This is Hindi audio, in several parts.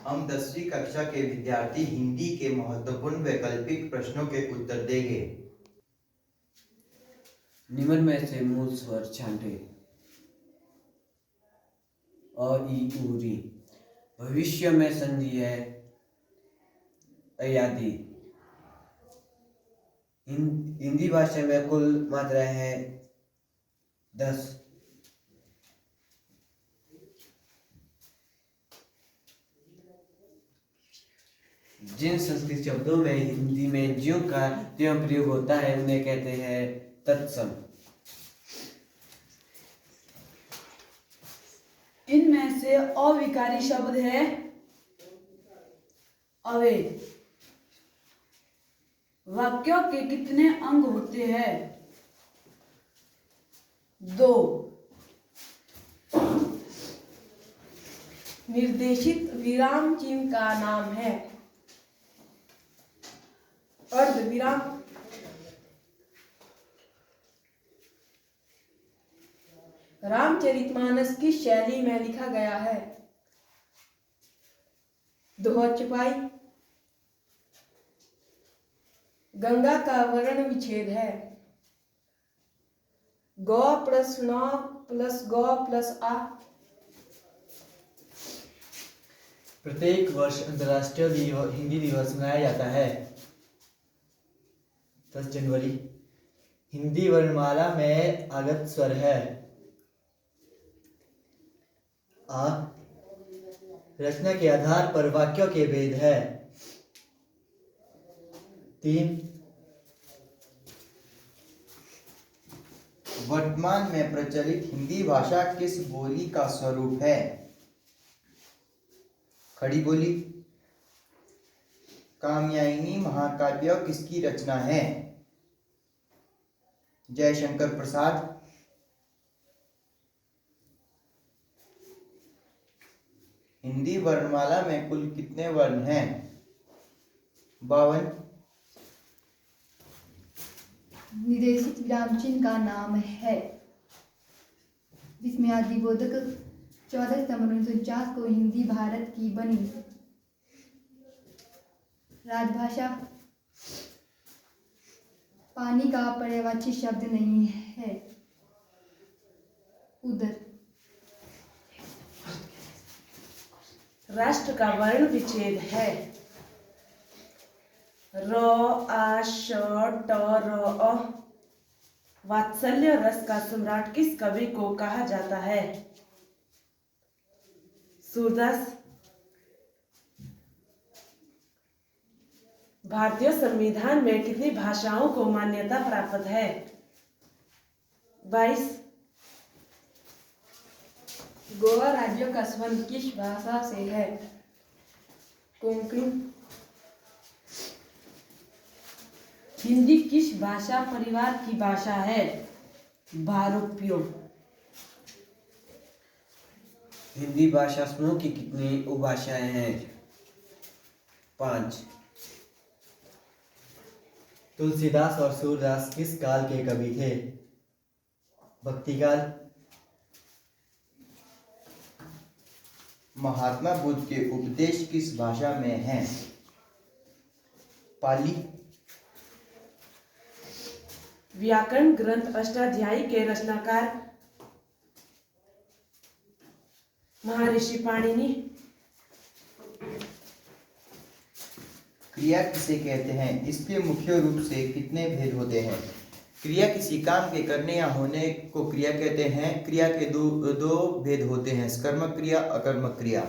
हम 10वीं कक्षा के विद्यार्थी हिंदी के महत्वपूर्ण वैकल्पिक प्रश्नों के उत्तर देंगे। निम्न में से मूल स्वर छांटे। अ ई उ री। भविष्य में संधि है अयादि। हिंदी भाषा में कुल मात्राएं हैं 10। जिन संस्कृत शब्दों में हिंदी में ज्यों का त्यों प्रयोग होता है उन्हें कहते हैं तत्सम। इनमें से अविकारी शब्द है अवे। वाक्यों के कितने अंग होते हैं? 2। निर्देशित विराम चिन्ह का नाम है अर्धविराम, रामचरितमानस की शैली में लिखा गया है। दोहरा छपाई। गंगा का वर्ण विच्छेद है। गौ प्लस न प्लस गौ प्लस आ। प्रत्येक वर्ष अंतर्राष्ट्रीय हिंदी दिवस मनाया जाता है 10 जनवरी। हिंदी वर्णमाला में आगत स्वर है आ। रचना के आधार पर वाक्यों के भेद है 3। वर्तमान में प्रचलित हिंदी भाषा किस बोली का स्वरूप है? खड़ी बोली। कात्यायनी महाकाव्य किसकी रचना है? जयशंकर प्रसाद। हिंदी वर्णमाला में कुल कितने वर्ण हैं? 52। निर्देशित विराम चिन्ह का नाम है विस्मयादिबोधक। 14 सितंबर 1949 को हिंदी भारत की बनी राजभाषा। पानी का पर्यायवाची शब्द नहीं है उदर। राष्ट्र का वर्ण विच्छेद है र आ श ट र अ। वात्सल्य रस का सम्राट किस कवि को कहा जाता है? सूरदास। भारतीय संविधान में कितनी भाषाओं को मान्यता प्राप्त है? 22। गोवा राज्य का संबंध किस भाषा से है? कोंकणी। हिंदी किस भाषा परिवार की भाषा है? भारोपियो। हिंदी भाषा समूह की कितनी उपभाषाएं हैं? 5। तुलसीदास और सूरदास किस काल के कवि थे? भक्तिकाल। महात्मा बुद्ध के उपदेश किस भाषा में हैं? पाली। व्याकरण ग्रंथ अष्टाध्यायी के रचनाकार महर्षि पाणिनि। क्रिया किसे कहते हैं? इसके मुख्य रूप से कितने भेद होते हैं? क्रिया किसी काम के करने या होने को क्रिया कहते हैं। क्रिया के दो भेद होते हैं, सकर्मक क्रिया, अकर्मक क्रिया।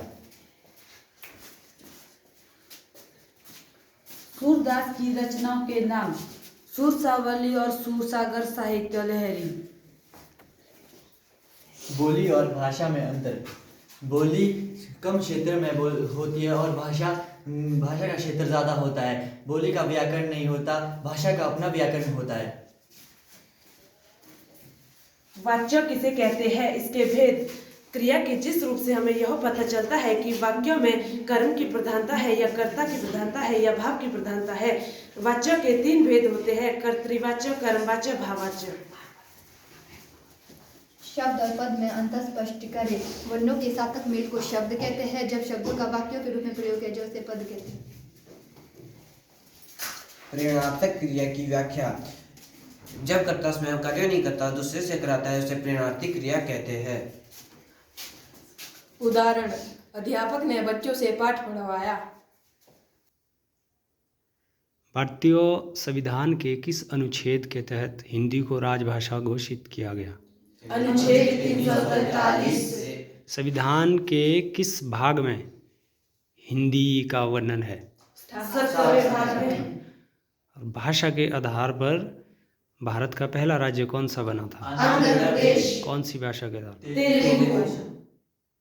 सूरदास की रचनाओं के नाम? सुरसावली और सुरसागर साहित्य लहरी। बोली और भाषा में अंतर। बोली कम क्षेत्र में होती है और भाषा का क्षेत्र ज़्यादा होता है। बोली का व्याकरण नहीं होता, भाषा का अपना व्याकरण होता है। वाच्य किसे कहते हैं? इसके भेद। क्रिया के जिस रूप से हमें यह पता चलता है कि वाक्यों में कर्म की प्रधानता है या कर्ता की प्रधानता है या भाव की प्रधानता है। वाच्य के 3 भेद होते हैं, कर्तृवाच्य, कर्मवाच्य, भाववाच्य। शब्द और पद में अंतर स्पष्ट करें। वर्णों के सार्थक मेल को शब्द कहते हैं। जब शब्दों का वाक्यों के रूप में प्रयोग किया जाए उसे पद कहते हैं। प्रेरणार्थक क्रिया की व्याख्या। जब कर्ता स्वयं कार्य नहीं करता, दूसरे से कराता है, उसे प्रेरणार्थी क्रिया कहते हैं। उदाहरण, अध्यापक ने बच्चों से पाठ पढ़वाया। भारतीय संविधान के किस अनुच्छेद के तहत हिंदी को राजभाषा घोषित किया गया? अनुच्छेद 343। संविधान के किस भाग में हिंदी का वर्णन है? 70वें भाग में। और भाषा के आधार पर भारत का पहला राज्य कौन सा बना था? आंध्र प्रदेश। कौन सी भाषा के आधार पर? तेलुगु भाषा।